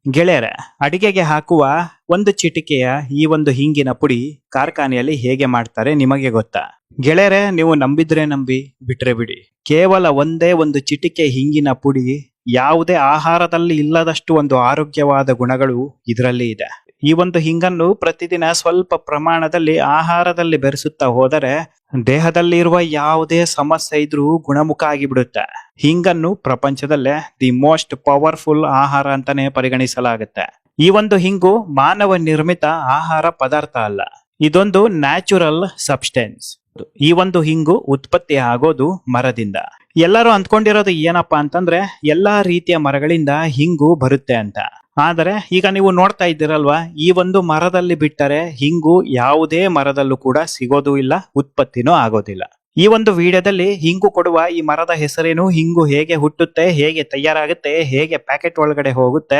ಗೆಳೆಯರೆ, ಅಡಿಗೆಗೆ ಹಾಕುವ ಒಂದು ಚಿಟಿಕೆಯ ಈ ಒಂದು ಹಿಂಗಿನ ಪುಡಿ ಕಾರ್ಖಾನೆಯಲ್ಲಿ ಹೇಗೆ ಮಾಡ್ತಾರೆ ನಿಮಗೆ ಗೊತ್ತಾ? ಗೆಳೆಯರೆ, ನೀವು ನಂಬಿದ್ರೆ ನಂಬಿ, ಬಿಟ್ರೆ ಬಿಡಿ. ಕೇವಲ ಒಂದೇ ಒಂದು ಚಿಟಿಕೆ ಹಿಂಗಿನ ಪುಡಿ ಯಾವುದೇ ಆಹಾರದಲ್ಲಿ ಇಲ್ಲದಷ್ಟು ಒಂದು ಆರೋಗ್ಯವಾದ ಗುಣಗಳು ಇದರಲ್ಲಿ ಇದೆ. ಈ ಒಂದು ಹಿಂಗನ್ನು ಪ್ರತಿದಿನ ಸ್ವಲ್ಪ ಪ್ರಮಾಣದಲ್ಲಿ ಆಹಾರದಲ್ಲಿ ಬೆರೆಸುತ್ತಾ ಹೋದರೆ ದೇಹದಲ್ಲಿರುವ ಯಾವುದೇ ಸಮಸ್ಯೆ ಇದ್ರೂ ಗುಣಮುಖ ಆಗಿಬಿಡುತ್ತೆ. ಹಿಂಗನ್ನು ಪ್ರಪಂಚದಲ್ಲೇ ದಿ ಮೋಸ್ಟ್ ಪವರ್ಫುಲ್ ಆಹಾರ ಅಂತಾನೆ ಪರಿಗಣಿಸಲಾಗುತ್ತೆ. ಈ ಒಂದು ಹಿಂಗು ಮಾನವ ನಿರ್ಮಿತ ಆಹಾರ ಪದಾರ್ಥ ಅಲ್ಲ, ಇದೊಂದು ನ್ಯಾಚುರಲ್ ಸಬ್ಸ್ಟೆನ್ಸ್. ಈ ಒಂದು ಹಿಂಗು ಉತ್ಪತ್ತಿ ಆಗೋದು ಮರದಿಂದ. ಎಲ್ಲರೂ ಅಂದ್ಕೊಂಡಿರೋದು ಏನಪ್ಪಾ ಅಂತಂದ್ರೆ ಎಲ್ಲಾ ರೀತಿಯ ಮರಗಳಿಂದ ಹಿಂಗು ಬರುತ್ತೆ ಅಂತ. ಆದರೆ ಈಗ ನೀವು ನೋಡ್ತಾ ಇದ್ದೀರಲ್ವಾ, ಈ ಒಂದು ಮರದಲ್ಲಿ ಬಿಟ್ಟರೆ ಹಿಂಗು ಯಾವುದೇ ಮರದಲ್ಲೂ ಕೂಡ ಸಿಗೋದು ಇಲ್ಲ, ಉತ್ಪತ್ತಿನೂ ಆಗೋದಿಲ್ಲ. ಈ ಒಂದು ವಿಡಿಯೋದಲ್ಲಿ ಹಿಂಗು ಕೊಡುವ ಈ ಮರದ ಹೆಸರೇನು, ಹಿಂಗು ಹೇಗೆ ಹುಟ್ಟುತ್ತೆ, ಹೇಗೆ ತಯಾರಾಗುತ್ತೆ, ಹೇಗೆ ಪ್ಯಾಕೆಟ್ ಒಳಗಡೆ ಹೋಗುತ್ತೆ.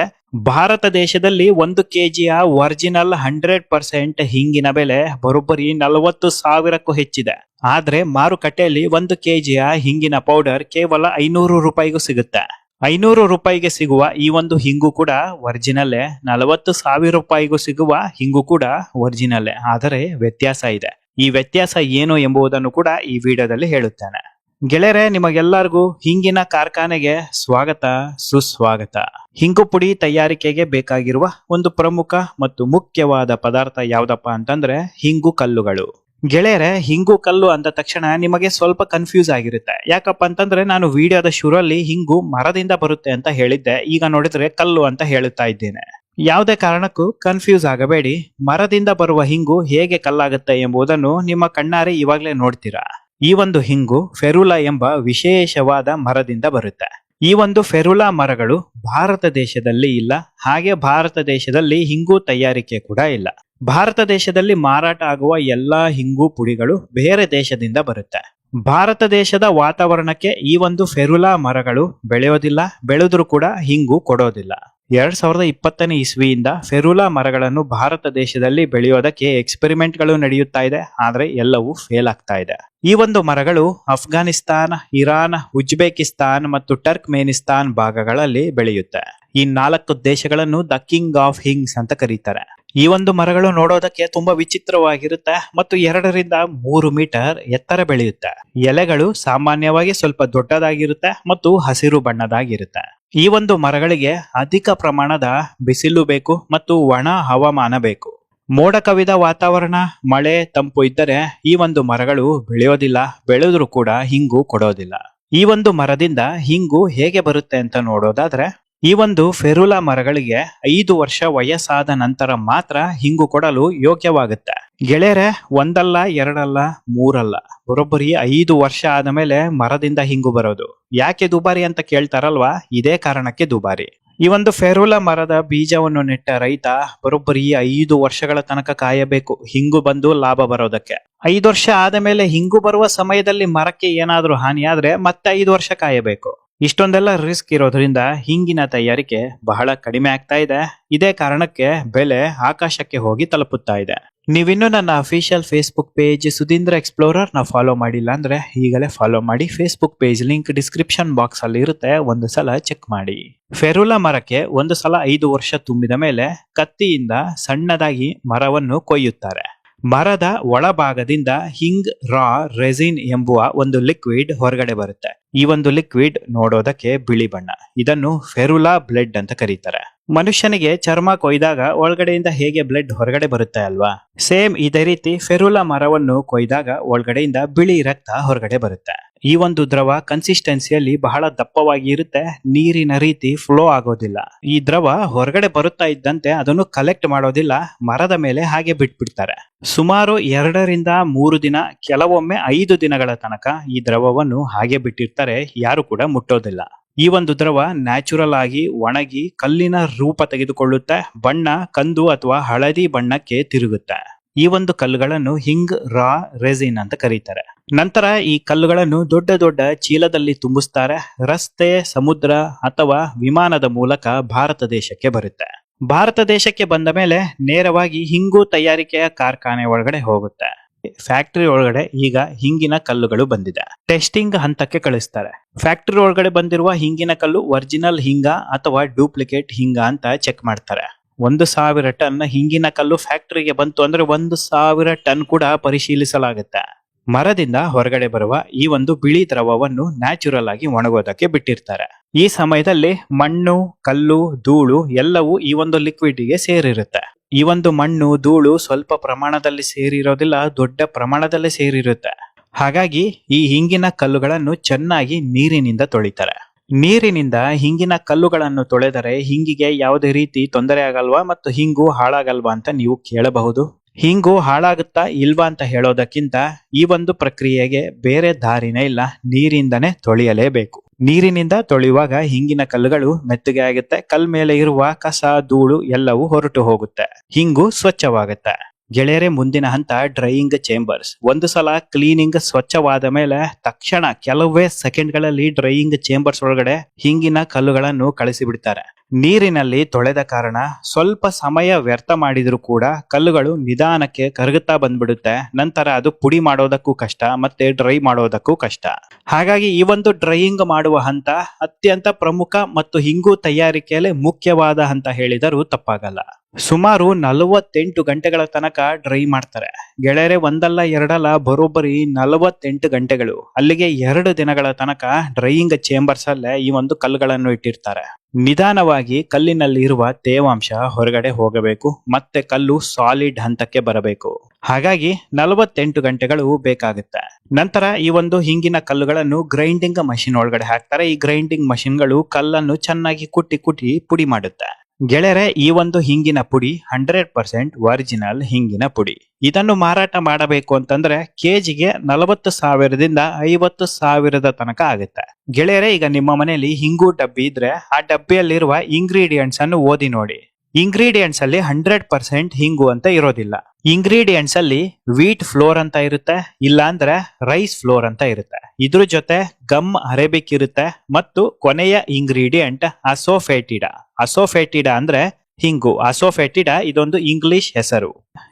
ಭಾರತ ದೇಶದಲ್ಲಿ 1 kgಯ ಒರಿಜಿನಲ್ 100% ಹಿಂಗಿನ ಬೆಲೆ ಬರೋಬ್ಬರಿ 40,000ಕ್ಕೂ ಹೆಚ್ಚಿದೆ. ಆದ್ರೆ ಮಾರುಕಟ್ಟೆಯಲ್ಲಿ 1 kgಯ ಹಿಂಗಿನ ಪೌಡರ್ ಕೇವಲ 500 ರೂಪಾಯಿಗೂ ಸಿಗುತ್ತೆ. 500 ರೂಪಾಯಿಗೆ ಸಿಗುವ ಈ ಒಂದು ಹಿಂಗು ಕೂಡ ಒರಿಜಿನಲ್ಲೇ, 40,000 ರೂಪಾಯಿಗೂ ಸಿಗುವ ಹಿಂಗು ಕೂಡ ಒರಿಜಿನಲ್ಲೇ. ಆದರೆ ವ್ಯತ್ಯಾಸ ಇದೆ. ಈ ವ್ಯತ್ಯಾಸ ಏನು ಎಂಬುದನ್ನು ಕೂಡ ಈ ವಿಡಿಯೋದಲ್ಲಿ ಹೇಳುತ್ತೇನೆ. ಗೆಳೆಯರೆ, ನಿಮಗೆಲ್ಲರಿಗೂ ಹಿಂಗಿನ ಕಾರ್ಖಾನೆಗೆ ಸ್ವಾಗತ, ಸುಸ್ವಾಗತ. ಹಿಂಗು ಪುಡಿ ತಯಾರಿಕೆಗೆ ಬೇಕಾಗಿರುವ ಒಂದು ಪ್ರಮುಖ ಮತ್ತು ಮುಖ್ಯವಾದ ಪದಾರ್ಥ ಯಾವ್ದಪ್ಪ ಅಂತಂದ್ರೆ ಹಿಂಗು ಕಲ್ಲುಗಳು. ಗೆಳೆಯರೆ, ಹಿಂಗು ಕಲ್ಲು ಅಂದ ತಕ್ಷಣ ನಿಮಗೆ ಸ್ವಲ್ಪ ಕನ್ಫ್ಯೂಸ್ ಆಗಿರುತ್ತೆ. ಯಾಕಪ್ಪ ಅಂತಂದ್ರೆ ನಾನು ವಿಡಿಯೋದ ಶುರುವಲ್ಲಿ ಹಿಂಗು ಮರದಿಂದ ಬರುತ್ತೆ ಅಂತ ಹೇಳಿದ್ದೆ, ಈಗ ನೋಡಿದ್ರೆ ಕಲ್ಲು ಅಂತ ಹೇಳುತ್ತಾ ಇದ್ದೇನೆ. ಯಾವುದೇ ಕಾರಣಕ್ಕೂ ಕನ್ಫ್ಯೂಸ್ ಆಗಬೇಡಿ. ಮರದಿಂದ ಬರುವ ಹಿಂಗು ಹೇಗೆ ಕಲ್ಲಾಗುತ್ತೆ ಎಂಬುದನ್ನು ನಿಮ್ಮ ಕಣ್ಣಾರೆ ಇವಾಗಲೇ ನೋಡ್ತೀರಾ. ಈ ಒಂದು ಹಿಂಗು ಫೆರುಲಾ ಎಂಬ ವಿಶೇಷವಾದ ಮರದಿಂದ ಬರುತ್ತೆ. ಈ ಒಂದು ಫೆರುಲಾ ಮರಗಳು ಭಾರತ ದೇಶದಲ್ಲಿ ಇಲ್ಲ, ಹಾಗೆ ಭಾರತ ದೇಶದಲ್ಲಿ ಹಿಂಗು ತಯಾರಿಕೆ ಕೂಡ ಇಲ್ಲ. ಭಾರತ ದೇಶದಲ್ಲಿ ಮಾರಾಟ ಆಗುವ ಎಲ್ಲಾ ಹಿಂಗು ಪುಡಿಗಳು ಬೇರೆ ದೇಶದಿಂದ ಬರುತ್ತೆ. ಭಾರತ ದೇಶದ ವಾತಾವರಣಕ್ಕೆ ಈ ಒಂದು ಫೆರುಲಾ ಮರಗಳು ಬೆಳೆಯೋದಿಲ್ಲ, ಬೆಳೆದ್ರೂ ಕೂಡ ಹಿಂಗು ಕೊಡೋದಿಲ್ಲ. 2020ನೇ ಇಸ್ವಿಯಿಂದ ಫೆರುಲಾ ಮರಗಳನ್ನು ಭಾರತ ದೇಶದಲ್ಲಿ ಬೆಳೆಯೋದಕ್ಕೆ ಎಕ್ಸ್ಪೆರಿಮೆಂಟ್ಗಳು ನಡೆಯುತ್ತಾ ಇದೆ, ಆದ್ರೆ ಎಲ್ಲವೂ ಫೇಲ್ ಆಗ್ತಾ ಇದೆ. ಈ ಒಂದು ಮರಗಳು ಅಫ್ಘಾನಿಸ್ತಾನ್, ಇರಾನ್, ಉಜ್ಬೇಕಿಸ್ತಾನ್ ಮತ್ತು ಟರ್ಕ್ಮೇನಿಸ್ತಾನ್ ಭಾಗಗಳಲ್ಲಿ ಬೆಳೆಯುತ್ತೆ. ಈ 4 ದೇಶಗಳನ್ನು ದ ಕಿಂಗ್ ಆಫ್ ಹಿಂಗ್ಸ್ ಅಂತ ಕರೀತಾರೆ. ಈ ಒಂದು ಮರಗಳು ನೋಡೋದಕ್ಕೆ ತುಂಬಾ ವಿಚಿತ್ರವಾಗಿರುತ್ತೆ ಮತ್ತು 2 ರಿಂದ 3 ಮೀಟರ್ ಎತ್ತರ ಬೆಳೆಯುತ್ತೆ. ಎಲೆಗಳು ಸಾಮಾನ್ಯವಾಗಿ ಸ್ವಲ್ಪ ದೊಡ್ಡದಾಗಿರುತ್ತೆ ಮತ್ತು ಹಸಿರು ಬಣ್ಣದಾಗಿರುತ್ತೆ. ಈ ಒಂದು ಮರಗಳಿಗೆ ಅಧಿಕ ಪ್ರಮಾಣದ ಬಿಸಿಲು ಬೇಕು ಮತ್ತು ಒಣ ಹವಾಮಾನ ಬೇಕು. ಮೋಡ ಕವಿದ ವಾತಾವರಣ, ಮಳೆ, ತಂಪು ಇದ್ದರೆ ಈ ಒಂದು ಮರಗಳು ಬೆಳೆಯೋದಿಲ್ಲ, ಬೆಳೆದ್ರೂ ಕೂಡ ಹಿಂಗು ಕೊಡೋದಿಲ್ಲ. ಈ ಒಂದು ಮರದಿಂದ ಹಿಂಗು ಹೇಗೆ ಬರುತ್ತೆ ಅಂತ ನೋಡೋದಾದ್ರೆ, ಈ ಒಂದು ಫೆರುಲಾ ಮರಗಳಿಗೆ 5 ವರ್ಷ ವಯಸ್ಸಾದ ನಂತರ ಮಾತ್ರ ಹಿಂಗು ಕೊಡಲು ಯೋಗ್ಯವಾಗುತ್ತೆ. ಗೆಳೆಯರೆ, 1 ಅಲ್ಲ 2 ಅಲ್ಲ 3 ಅಲ್ಲ, ಬರೋಬ್ಬರಿ 5 ವರ್ಷ ಆದ ಮೇಲೆ ಮರದಿಂದ ಹಿಂಗು ಬರೋದು. ಯಾಕೆ ದುಬಾರಿ ಅಂತ ಕೇಳ್ತಾರಲ್ವಾ, ಇದೇ ಕಾರಣಕ್ಕೆ ದುಬಾರಿ. ಈ ಒಂದು ಫೆರುಲಾ ಮರದ ಬೀಜವನ್ನು ನೆಟ್ಟ ರೈತ ಬರೋಬ್ಬರಿ 5 ವರ್ಷಗಳ ತನಕ ಕಾಯಬೇಕು ಹಿಂಗು ಬಂದು ಲಾಭ ಬರೋದಕ್ಕೆ. 5 ವರ್ಷ ಆದ ಮೇಲೆ ಹಿಂಗು ಬರುವ ಸಮಯದಲ್ಲಿ ಮರಕ್ಕೆ ಏನಾದ್ರೂ ಹಾನಿ ಆದ್ರೆ ಮತ್ತೆ 5 ವರ್ಷ ಕಾಯಬೇಕು. ಇಷ್ಟೊಂದೆಲ್ಲ ರಿಸ್ಕ್ ಇರೋದ್ರಿಂದ ಹಿಂಗಿನ ತಯಾರಿಕೆ ಬಹಳ ಕಡಿಮೆ ಆಗ್ತಾ ಇದೆ. ಇದೇ ಕಾರಣಕ್ಕೆ ಬೆಲೆ ಆಕಾಶಕ್ಕೆ ಹೋಗಿ ತಲುಪುತ್ತಾ ಇದೆ. ನೀವಿನ್ನೂ ನನ್ನ official Facebook page Sudheendra Explorer ನ ಫಾಲೋ ಮಾಡಿಲ್ಲ ಅಂದ್ರೆ ಈಗಲೇ ಫಾಲೋ ಮಾಡಿ. Facebook page link description box ಅಲ್ಲಿ ಇರುತ್ತೆ, ಒಂದು ಸಲ ಚೆಕ್ ಮಾಡಿ. ಫೆರುಲಾ ಮರಕ್ಕೆ ಒಂದು ಸಲ 5 ವರ್ಷ ತುಂಬಿದ ಮೇಲೆ ಕತ್ತಿಯಿಂದ ಸಣ್ಣದಾಗಿ ಮರವನ್ನು ಕೊಯ್ಯುತ್ತಾರೆ. ಮರದ ಒಳಭಾಗದಿಂದ ಹಿಂಗ್ ರಾ ರೆಸಿನ್ ಎಂಬುವ ಒಂದು ಲಿಕ್ವಿಡ್ ಹೊರಗಡೆ ಬರುತ್ತೆ. ಈ ಒಂದು ಲಿಕ್ವಿಡ್ ನೋಡೋದಕ್ಕೆ ಬಿಳಿ ಬಣ್ಣ. ಇದನ್ನು ಫೆರುಲಾ ಬ್ಲಡ್ ಅಂತ ಕರೀತಾರೆ. ಮನುಷ್ಯನಿಗೆ ಚರ್ಮ ಕೊಯ್ದಾಗ ಒಳಗಡೆಯಿಂದ ಹೇಗೆ ಬ್ಲಡ್ ಹೊರಗಡೆ ಬರುತ್ತೆ ಅಲ್ವಾ, ಸೇಮ್ ಇದೇ ರೀತಿ ಫೆರುಲಾ ಮರವನ್ನು ಕೊಯ್ದಾಗ ಒಳಗಡೆಯಿಂದ ಬಿಳಿ ರಕ್ತ ಹೊರಗಡೆ ಬರುತ್ತೆ. ಈ ಒಂದು ದ್ರವ ಕನ್ಸಿಸ್ಟೆನ್ಸಿಯಲ್ಲಿ ಬಹಳ ದಪ್ಪವಾಗಿ ಇರುತ್ತೆ, ನೀರಿನ ರೀತಿ ಫ್ಲೋ ಆಗೋದಿಲ್ಲ. ಈ ದ್ರವ ಹೊರಗಡೆ ಬರುತ್ತಾ ಇದ್ದಂತೆ ಅದನ್ನು ಕಲೆಕ್ಟ್ ಮಾಡೋದಿಲ್ಲ, ಮರದ ಮೇಲೆ ಹಾಗೆ ಬಿಟ್ಬಿಡ್ತಾರೆ. ಸುಮಾರು 2 ರಿಂದ 3 ದಿನ, ಕೆಲವೊಮ್ಮೆ 5 ದಿನಗಳ ತನಕ ಈ ದ್ರವವನ್ನು ಹಾಗೆ ಬಿಟ್ಟಿರ್ತಾರೆ, ಯಾರು ಕೂಡ ಮುಟ್ಟೋದಿಲ್ಲ. ಈ ಒಂದು ದ್ರವ ನ್ಯಾಚುರಲ್ ಆಗಿ ಒಣಗಿ ಕಲ್ಲಿನ ರೂಪ ತೆಗೆದುಕೊಳ್ಳುತ್ತೆ, ಬಣ್ಣ ಕಂದು ಅಥವಾ ಹಳದಿ ಬಣ್ಣಕ್ಕೆ ತಿರುಗುತ್ತೆ. ಈ ಒಂದು ಕಲ್ಲುಗಳನ್ನು ಹಿಂಗ್ ರಾ ರೆಸಿನ್ ಅಂತ ಕರೀತಾರೆ. ನಂತರ ಈ ಕಲ್ಲುಗಳನ್ನು ದೊಡ್ಡ ದೊಡ್ಡ ಚೀಲದಲ್ಲಿ ತುಂಬಿಸ್ತಾರೆ. ರಸ್ತೆ, ಸಮುದ್ರ ಅಥವಾ ವಿಮಾನದ ಮೂಲಕ ಭಾರತ ದೇಶಕ್ಕೆ ಬರುತ್ತೆ. ಭಾರತ ದೇಶಕ್ಕೆ ಬಂದ ಮೇಲೆ ನೇರವಾಗಿ ಹಿಂಗು ತಯಾರಿಕೆಯ ಕಾರ್ಖಾನೆ ಒಳಗಡೆ ಹೋಗುತ್ತೆ. ಫ್ಯಾಕ್ಟರಿ ಒಳಗಡೆ ಈಗ ಹಿಂಗಿನ ಕಲ್ಲುಗಳು ಬಂದಿದೆ. ಟೆಸ್ಟಿಂಗ್ ಹಂತಕ್ಕೆ ಕಳಿಸ್ತಾರೆ. ಫ್ಯಾಕ್ಟರಿ ಒಳಗಡೆ ಬಂದಿರುವ ಹಿಂಗಿನ ಕಲ್ಲು ಒರಿಜಿನಲ್ ಹಿಂಗ ಅಥವಾ ಡೂಪ್ಲಿಕೇಟ್ ಹಿಂಗ ಅಂತ ಚೆಕ್ ಮಾಡ್ತಾರೆ. 1,000 ಟನ್ ಹಿಂಗಿನ ಕಲ್ಲು ಫ್ಯಾಕ್ಟರಿಗೆ ಬಂತು ಅಂದ್ರೆ 1,000 ಟನ್ ಕೂಡ ಪರಿಶೀಲಿಸಲಾಗುತ್ತೆ. ಮರದಿಂದ ಹೊರಗಡೆ ಬರುವ ಈ ಒಂದು ಬಿಳಿ ದ್ರವವನ್ನು ನ್ಯಾಚುರಲ್ ಆಗಿ ಒಣಗೋದಕ್ಕೆ ಬಿಟ್ಟಿರ್ತಾರೆ. ಈ ಸಮಯದಲ್ಲಿ ಮಣ್ಣು, ಕಲ್ಲು, ಧೂಳು ಎಲ್ಲವೂ ಈ ಒಂದು ಲಿಕ್ವಿಡ್ಗೆ ಸೇರಿರುತ್ತೆ. ಈ ಒಂದು ಮಣ್ಣು, ಧೂಳು ಸ್ವಲ್ಪ ಪ್ರಮಾಣದಲ್ಲಿ ಸೇರಿರೋದಿಲ್ಲ, ದೊಡ್ಡ ಪ್ರಮಾಣದಲ್ಲಿ ಸೇರಿರುತ್ತೆ. ಹಾಗಾಗಿ ಈ ಹಿಂಗಿನ ಕಲ್ಲುಗಳನ್ನು ಚೆನ್ನಾಗಿ ನೀರಿನಿಂದ ತೊಳಿತಾರೆ. ನೀರಿನಿಂದ ಹಿಂಗಿನ ಕಲ್ಲುಗಳನ್ನು ತೊಳೆದರೆ ಹಿಂಗಿಗೆ ಯಾವುದೇ ರೀತಿ ತೊಂದರೆ ಆಗಲ್ವಾ ಮತ್ತು ಹಿಂಗು ಹಾಳಾಗಲ್ವಾ ಅಂತ ನೀವು ಕೇಳಬಹುದು. ಹಿಂಗು ಹಾಳಾಗುತ್ತಾ ಇಲ್ವಾ ಅಂತ ಹೇಳೋದಕ್ಕಿಂತ ಈ ಒಂದು ಪ್ರಕ್ರಿಯೆಗೆ ಬೇರೆ ದಾರಿನೇ ಇಲ್ಲ, ನೀರಿಂದನೇ ತೊಳೆಯಲೇಬೇಕು. ನೀರಿನಿಂದ ತೊಳೆಯುವಾಗ ಹಿಂಗಿನ ಕಲ್ಲುಗಳು ಮೆತ್ತಗೆ ಆಗುತ್ತೆ. ಕಲ್ ಮೇಲೆ ಇರುವ ಕಸ, ಧೂಳು ಎಲ್ಲವೂ ಹೊರಟು ಹೋಗುತ್ತೆ. ಹಿಂಗು ಸ್ವಚ್ಛವಾಗುತ್ತೆ. ಗೆಳೆಯರೆ, ಮುಂದಿನ ಹಂತ ಡ್ರೈಯಿಂಗ್ ಚೇಂಬರ್ಸ್. ಒಂದು ಸಲ ಕ್ಲೀನಿಂಗ್ ಸ್ವಚ್ಛವಾದ ಮೇಲೆ ತಕ್ಷಣ ಕೆಲವೇ ಸೆಕೆಂಡ್ಗಳಲ್ಲಿ ಡ್ರೈಯಿಂಗ್ ಚೇಂಬರ್ಸ್ ಒಳಗಡೆ ಹಿಂಗಿನ ಕಲ್ಲುಗಳನ್ನು ಕಳಿಸಿ ಬಿಡ್ತಾರೆ. ನೀರಿನಲ್ಲಿ ತೊಳೆದ ಕಾರಣ ಸ್ವಲ್ಪ ಸಮಯ ವ್ಯರ್ಥ ಮಾಡಿದ್ರು ಕೂಡ ಕಲ್ಲುಗಳು ನಿಧಾನಕ್ಕೆ ಕರಗುತ್ತಾ ಬಂದ್ಬಿಡುತ್ತೆ. ನಂತರ ಅದು ಪುಡಿ ಮಾಡೋದಕ್ಕೂ ಕಷ್ಟ, ಮತ್ತೆ ಡ್ರೈ ಮಾಡೋದಕ್ಕೂ ಕಷ್ಟ. ಹಾಗಾಗಿ ಈ ಒಂದು ಡ್ರೈಯಿಂಗ್ ಮಾಡುವ ಹಂತ ಅತ್ಯಂತ ಪ್ರಮುಖ ಮತ್ತು ಹಿಂಗು ತಯಾರಿಕೆಯಲ್ಲಿ ಮುಖ್ಯವಾದ ಹಂತ ಹೇಳಿದರೂ ತಪ್ಪಾಗಲ್ಲ. ಸುಮಾರು 48 ಗಂಟೆಗಳ ತನಕ ಡ್ರೈ ಮಾಡ್ತಾರೆ. ಗೆಳೆಯರೆ, ಒಂದಲ್ಲ ಎರಡಲ್ಲ, ಬರೋಬ್ಬರಿ 48 ಗಂಟೆಗಳು. ಅಲ್ಲಿಗೆ 2 ದಿನಗಳ ತನಕ ಡ್ರೈಯಿಂಗ್ ಚೇಂಬರ್ಸ್ ಅಲ್ಲೇ ಈ ಒಂದು ಕಲ್ಲುಗಳನ್ನು ಇಟ್ಟಿರ್ತಾರೆ. ನಿಧಾನವಾಗಿ ಕಲ್ಲಿನಲ್ಲಿ ಇರುವ ತೇವಾಂಶ ಹೊರಗಡೆ ಹೋಗಬೇಕು, ಮತ್ತೆ ಕಲ್ಲು ಸಾಲಿಡ್ ಹಂತಕ್ಕೆ ಬರಬೇಕು. ಹಾಗಾಗಿ 48 ಗಂಟೆಗಳು ಬೇಕಾಗುತ್ತೆ. ನಂತರ ಈ ಒಂದು ಹಿಂಗಿನ ಕಲ್ಲುಗಳನ್ನು ಗ್ರೈಂಡಿಂಗ್ ಮಷಿನ್ ಒಳಗಡೆ ಹಾಕ್ತಾರೆ. ಈ ಗ್ರೈಂಡಿಂಗ್ ಮಷಿನ್ಗಳು ಕಲ್ಲನ್ನು ಚೆನ್ನಾಗಿ ಕುಟ್ಟಿ ಪುಡಿ ಮಾಡುತ್ತೆ. ಗೆಳೆಯರೆ, ಈ ಒಂದು ಹಿಂಗಿನ ಪುಡಿ 100% ಒರಿಜಿನಲ್ ಹಿಂಗಿನ ಪುಡಿ. ಇದನ್ನು ಮಾರಾಟ ಮಾಡಬೇಕು ಅಂತಂದ್ರೆ ಕೆಜಿಗೆ 40,000ದಿಂದ 50,000 ತನಕ ಆಗುತ್ತೆ. ಗೆಳೆಯರೆ, ಈಗ ನಿಮ್ಮ ಮನೆಯಲ್ಲಿ ಹಿಂಗು ಡಬ್ಬಿ ಇದ್ರೆ ಆ ಡಬ್ಬಿಯಲ್ಲಿರುವ ಇಂಗ್ರೀಡಿಯೆಂಟ್ಸ್ ಅನ್ನು ಓದಿ ನೋಡಿ. ಇಂಗ್ರೀಡಿಯೆಂಟ್ಸ್ ಅಲ್ಲಿ 100% ಹಿಂಗು ಅಂತ ಇರೋದಿಲ್ಲ. ಇಂಗ್ರೀಡಿಯೆಂಟ್ಸ್ ಅಲ್ಲಿ ವೀಟ್ ಫ್ಲೋರ್ ಅಂತ ಇರುತ್ತೆ, ಇಲ್ಲ ಅಂದ್ರೆ ರೈಸ್ ಫ್ಲೋರ್ ಅಂತ ಇರುತ್ತೆ. ಇದ್ರ ಜೊತೆ ಗಮ್ ಅರೇಬಿಕ್ ಇರುತ್ತೆ ಮತ್ತು ಕೊನೆಯ ಇಂಗ್ರೀಡಿಯೆಂಟ್ ಅಸೋಫೇಟಿಡಾ. ಅಸೋಫೇಟಿಡಾ ಅಂದ್ರೆ ಹಿಂಗು. ಅಸೋಫೇಟಿಡಾ ಇದೊಂದು ಇಂಗ್ಲಿಷ್ ಹೆಸರು.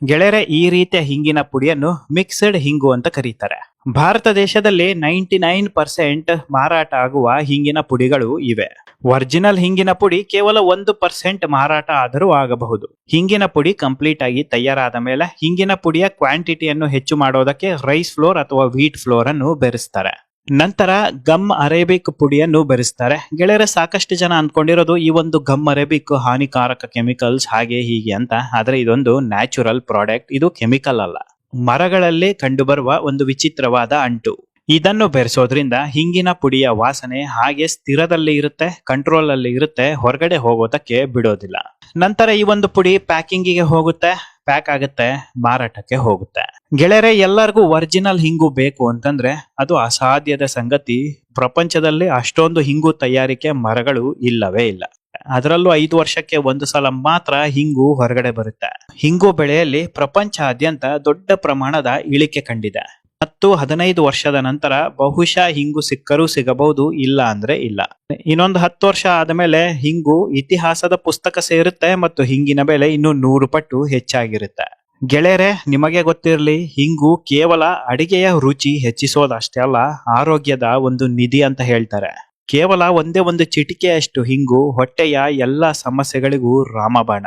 ಗೆಳೆಯರೆ, ಈ ರೀತಿಯ ಹಿಂಗಿನ ಪುಡಿಯನ್ನು ಮಿಕ್ಸ್ಡ್ ಹಿಂಗು ಅಂತ ಕರೀತಾರೆ. ಭಾರತ ದೇಶದಲ್ಲಿ 99% ಮಾರಾಟ ಆಗುವ ಹಿಂಗಿನ ಪುಡಿಗಳು ಇವೆ. ಒರಿಜಿನಲ್ ಹಿಂಗಿನ ಪುಡಿ ಕೇವಲ 1% ಮಾರಾಟ ಆದರೂ ಆಗಬಹುದು. ಹಿಂಗಿನ ಪುಡಿ ಕಂಪ್ಲೀಟ್ ಆಗಿ ತಯಾರಾದ ಮೇಲೆ ಹಿಂಗಿನ ಪುಡಿಯ ಕ್ವಾಂಟಿಟಿಯನ್ನು ಹೆಚ್ಚು ಮಾಡೋದಕ್ಕೆ ರೈಸ್ ಫ್ಲೋರ್ ಅಥವಾ ವೀಟ್ ಫ್ಲೋರ್ ಅನ್ನು ಬೆರೆಸ್ತಾರೆ. ನಂತರ ಗಮ್ ಅರೇಬಿಕ್ ಪುಡಿಯನ್ನು ಬೆರೆಸ್ತಾರೆ. ಗೆಳೆಯರೆ, ಸಾಕಷ್ಟು ಜನ ಅಂದ್ಕೊಂಡಿರೋದು ಈ ಒಂದು ಗಮ್ ಅರೇಬಿಕ್ ಹಾನಿಕಾರಕ ಕೆಮಿಕಲ್ಸ್ ಹಾಗೆ ಹೀಗೆ ಅಂತ. ಆದ್ರೆ ಇದೊಂದು ನ್ಯಾಚುರಲ್ ಪ್ರಾಡಕ್ಟ್, ಇದು ಕೆಮಿಕಲ್ ಅಲ್ಲ. ಮರಗಳಲ್ಲಿ ಕಂಡುಬರುವ ಒಂದು ವಿಚಿತ್ರವಾದ ಅಂಟು. ಇದನ್ನು ಬೆರೆಸೋದ್ರಿಂದ ಹಿಂಗಿನ ಪುಡಿಯ ವಾಸನೆ ಹಾಗೆ ಸ್ಥಿರದಲ್ಲಿ ಇರುತ್ತೆ, ಕಂಟ್ರೋಲ್ ಅಲ್ಲಿ ಇರುತ್ತೆ, ಹೊರಗಡೆ ಹೋಗೋದಕ್ಕೆ ಬಿಡೋದಿಲ್ಲ. ನಂತರ ಈ ಒಂದು ಪುಡಿ ಪ್ಯಾಕಿಂಗಿಗೆ ಹೋಗುತ್ತೆ, ಪ್ಯಾಕ್ ಆಗುತ್ತೆ, ಮಾರಾಟಕ್ಕೆ ಹೋಗುತ್ತೆ. ಗೆಳೆಯರೆ, ಎಲ್ಲರಿಗೂ ಒರಿಜಿನಲ್ ಹಿಂಗು ಬೇಕು ಅಂತಂದ್ರೆ ಅದು ಅಸಾಧ್ಯದ ಸಂಗತಿ. ಪ್ರಪಂಚದಲ್ಲಿ ಅಷ್ಟೊಂದು ಹಿಂಗು ತಯಾರಿಕೆ ಮರಗಳು ಇಲ್ಲವೇ ಇಲ್ಲ. ಅದರಲ್ಲೂ 5 ವರ್ಷಕ್ಕೆ ಒಂದು ಸಲ ಮಾತ್ರ ಹಿಂಗು ಹೊರಗಡೆ ಬರುತ್ತೆ. ಹಿಂಗು ಬೆಳೆಯಲ್ಲಿ ಪ್ರಪಂಚಾದ್ಯಂತ ದೊಡ್ಡ ಪ್ರಮಾಣದ ಇಳಿಕೆ ಕಂಡಿದೆ. 10-15 ವರ್ಷದ ನಂತರ ಬಹುಶಃ ಹಿಂಗು ಸಿಕ್ಕರೂ ಸಿಗಬಹುದು, ಇಲ್ಲ ಅಂದ್ರೆ ಇಲ್ಲ. ಇನ್ನೊಂದು 10 ವರ್ಷ ಆದಮೇಲೆ ಹಿಂಗು ಇತಿಹಾಸದ ಪುಸ್ತಕ ಸೇರುತ್ತೆ ಮತ್ತು ಹಿಂಗಿನ ಬೆಲೆ ಇನ್ನು 100 ಪಟ್ಟು ಹೆಚ್ಚಾಗಿರುತ್ತೆ. ಗೆಳೆಯರೆ, ನಿಮಗೆ ಗೊತ್ತಿರಲಿ, ಹಿಂಗು ಕೇವಲ ಅಡಿಗೆಯ ರುಚಿ ಹೆಚ್ಚಿಸೋದಷ್ಟೇ ಅಲ್ಲ, ಆರೋಗ್ಯದ ಒಂದು ನಿಧಿ ಅಂತ ಹೇಳ್ತಾರೆ. ಕೇವಲ ಒಂದೇ ಒಂದು ಚಿಟಿಕೆಯಷ್ಟು ಹಿಂಗು ಹೊಟ್ಟೆಯ ಎಲ್ಲ ಸಮಸ್ಯೆಗಳಿಗೂ ರಾಮಬಾಣ.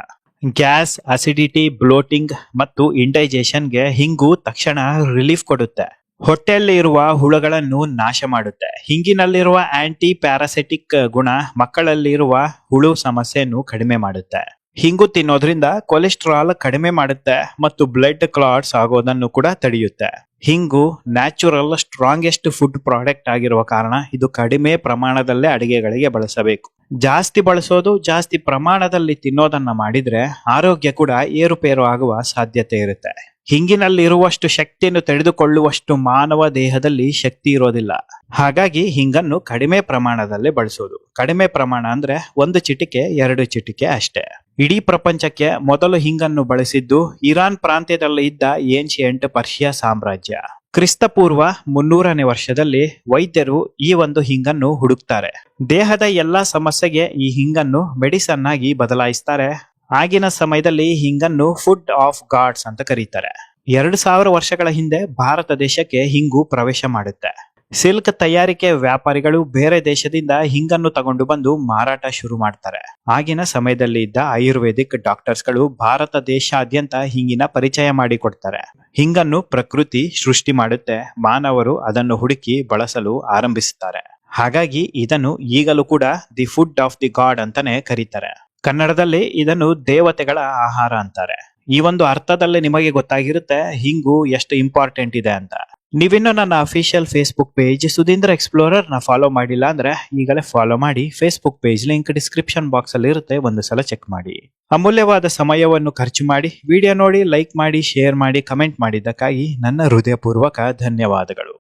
ಗ್ಯಾಸ್, ಅಸಿಡಿಟಿ, ಬ್ಲೋಟಿಂಗ್ ಮತ್ತು ಇಂಡೈಜೆಷನ್ಗೆ ಹಿಂಗು ತಕ್ಷಣ ರಿಲೀಫ್ ಕೊಡುತ್ತೆ. ಹೊಟ್ಟೆಯಲ್ಲಿ ಇರುವ ಹುಳುಗಳನ್ನು ನಾಶ ಮಾಡುತ್ತೆ. ಹಿಂಗಿನಲ್ಲಿರುವ ಆಂಟಿ ಪ್ಯಾರಾಸೈಟಿಕ್ ಗುಣ ಮಕ್ಕಳಲ್ಲಿರುವ ಹುಳು ಸಮಸ್ಯೆಯನ್ನು ಕಡಿಮೆ ಮಾಡುತ್ತೆ. ಹಿಂಗು ತಿನ್ನೋದ್ರಿಂದ ಕೊಲೆಸ್ಟ್ರಾಲ್ ಕಡಿಮೆ ಮಾಡುತ್ತೆ ಮತ್ತು ಬ್ಲಡ್ ಕ್ಲಾಟ್ಸ್ ಆಗೋದನ್ನು ಕೂಡ ತಡೆಯುತ್ತೆ. ಹಿಂಗು ನ್ಯಾಚುರಲ್ ಸ್ಟ್ರಾಂಗೆಸ್ಟ್ ಫುಡ್ ಪ್ರಾಡಕ್ಟ್ ಆಗಿರುವ ಕಾರಣ ಇದು ಕಡಿಮೆ ಪ್ರಮಾಣದಲ್ಲೇ ಅಡಿಗೆಗಳಿಗೆ ಬಳಸಬೇಕು. ಜಾಸ್ತಿ ಬಳಸೋದು, ಜಾಸ್ತಿ ಪ್ರಮಾಣದಲ್ಲಿ ತಿನ್ನೋದನ್ನ ಮಾಡಿದ್ರೆ ಆರೋಗ್ಯ ಕೂಡ ಏರುಪೇರು ಆಗುವ ಸಾಧ್ಯತೆ ಇರುತ್ತೆ. ಹಿಂಗಿನಲ್ಲಿ ಇರುವಷ್ಟು ಶಕ್ತಿಯನ್ನು ತೆಗೆದುಕೊಳ್ಳುವಷ್ಟು ಮಾನವ ದೇಹದಲ್ಲಿ ಶಕ್ತಿ ಇರೋದಿಲ್ಲ. ಹಾಗಾಗಿ ಹಿಂಗನ್ನು ಕಡಿಮೆ ಪ್ರಮಾಣದಲ್ಲಿ ಬಳಸೋದು. ಕಡಿಮೆ ಪ್ರಮಾಣ ಅಂದ್ರೆ 1 ಚಿಟಿಕೆ 2 ಚಿಟಿಕೆ ಅಷ್ಟೇ. ಇಡೀ ಪ್ರಪಂಚಕ್ಕೆ ಮೊದಲು ಹಿಂಗನ್ನು ಬಳಸಿದ್ದು ಇರಾನ್ ಪ್ರಾಂತ್ಯದಲ್ಲಿ ಇದ್ದ ಏನ್ಷಿಯಂಟ್ ಪರ್ಷಿಯಾ ಸಾಮ್ರಾಜ್ಯ. ಕ್ರಿಸ್ತಪೂರ್ವ 300ನೇ ವರ್ಷದಲ್ಲಿ ವೈದ್ಯರು ಈ ಒಂದು ಹಿಂಗನ್ನು ಹುಡುಕ್ತಾರೆ. ದೇಹದ ಎಲ್ಲಾ ಸಮಸ್ಯೆಗೆ ಈ ಹಿಂಗನ್ನು ಮೆಡಿಸನ್ ಆಗಿ ಬದಲಾಯಿಸ್ತಾರೆ. ಆಗಿನ ಸಮಯದಲ್ಲಿ ಹಿಂಗನ್ನು ಫುಡ್ ಆಫ್ ಗಾಡ್ಸ್ ಅಂತ ಕರೀತಾರೆ. 2000 ವರ್ಷಗಳ ಹಿಂದೆ ಭಾರತ ದೇಶಕ್ಕೆ ಹಿಂಗು ಪ್ರವೇಶ ಮಾಡುತ್ತೆ. ಸಿಲ್ಕ್ ತಯಾರಿಕೆ ವ್ಯಾಪಾರಿಗಳು ಬೇರೆ ದೇಶದಿಂದ ಹಿಂಗನ್ನು ತಗೊಂಡು ಬಂದು ಮಾರಾಟ ಶುರು ಮಾಡ್ತಾರೆ. ಆಗಿನ ಸಮಯದಲ್ಲಿ ಇದ್ದ ಆಯುರ್ವೇದಿಕ್ ಡಾಕ್ಟರ್ಸ್ಗಳು ಭಾರತ ದೇಶಾದ್ಯಂತ ಹಿಂಗಿನ ಪರಿಚಯ ಮಾಡಿಕೊಡ್ತಾರೆ. ಹಿಂಗನ್ನು ಪ್ರಕೃತಿ ಸೃಷ್ಟಿ ಮಾಡುತ್ತೆ, ಮಾನವರು ಅದನ್ನು ಹುಡುಕಿ ಬಳಸಲು ಆರಂಭಿಸುತ್ತಾರೆ. ಹಾಗಾಗಿ ಇದನ್ನು ಈಗಲೂ ಕೂಡ the food of the god ಅಂತಾನೆ ಕರೀತಾರೆ. ಕನ್ನಡದಲ್ಲಿ ಇದನ್ನು ದೇವತೆಗಳ ಆಹಾರ ಅಂತಾರೆ. ಈ ಒಂದು ಅರ್ಥದಲ್ಲಿ ನಿಮಗೆ ಗೊತ್ತಾಗಿರುತ್ತೆ ಹಿಂಗು ಎಷ್ಟು ಇಂಪಾರ್ಟೆಂಟ್ ಇದೆ ಅಂತ. ನೀವಿನ್ನೂ ನನ್ನ official Facebook page Sudheendra Explorer ನ ಫಾಲೋ ಮಾಡಿಲ್ಲ ಅಂದ್ರೆ ಈಗಲೇ ಫಾಲೋ ಮಾಡಿ. Facebook page link description box ಅಲ್ಲಿ ಇರುತ್ತೆ, ಒಂದು ಸಲ ಚೆಕ್ ಮಾಡಿ. ಅಮೂಲ್ಯವಾದ ಸಮಯವನ್ನು ಖರ್ಚು ಮಾಡಿ ವಿಡಿಯೋ ನೋಡಿ, ಲೈಕ್ ಮಾಡಿ, ಶೇರ್ ಮಾಡಿ, ಕಮೆಂಟ್ ಮಾಡಿದ್ದಕ್ಕಾಗಿ ನನ್ನ ಹೃದಯಪೂರ್ವಕ ಧನ್ಯವಾದಗಳು.